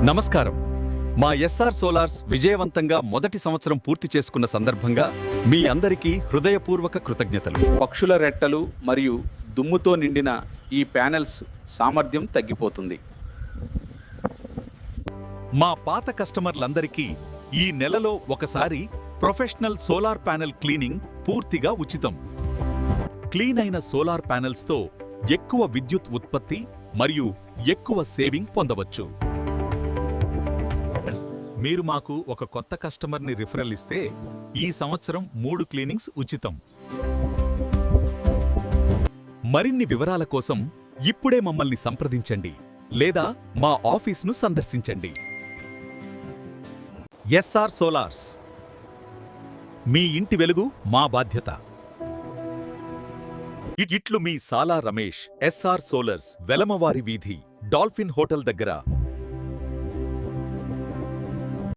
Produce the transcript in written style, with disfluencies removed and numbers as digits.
నమస్కారం. మా SR solars విజయవంతంగా మొదటి సంవత్సరం పూర్తి చేసుకున్న సందర్భంగా మీ అందరికీ హృదయపూర్వక కృతజ్ఞతలు. పక్షుల రెట్టలు మరియు దుమ్ముతో నిండిన ఈ ప్యానెల్స్ సామర్థ్యం తగ్గిపోతుంది. మా పాత కస్టమర్లందరికీ ఈ నెలలో ఒకసారి ప్రొఫెషనల్ సోలార్ ప్యానెల్ క్లీనింగ్ పూర్తిగా ఉచితం. క్లీన్ అయిన సోలార్ ప్యానెల్స్తో ఎక్కువ విద్యుత్ ఉత్పత్తి మరియు ఎక్కువ సేవింగ్ పొందవచ్చు. మీరు మాకు ఒక కొత్త కస్టమర్ని రిఫరల్ ఇస్తే ఈ సంవత్సరం 3 క్లీనింగ్స్ ఉచితం. మరిన్ని వివరాల కోసం ఇప్పుడే మమ్మల్ని సంప్రదించండి లేదా మా ఆఫీస్ను సందర్శించండి. ఎస్ఆర్ సోలార్స్, మీ ఇంటి వెలుగు మా బాధ్యత. ఇట్లు మీ సాలా రమేష్, ఎస్ఆర్ సోలార్స్, వెలమవారి వీధి, డాల్ఫిన్ హోటల్ దగ్గర.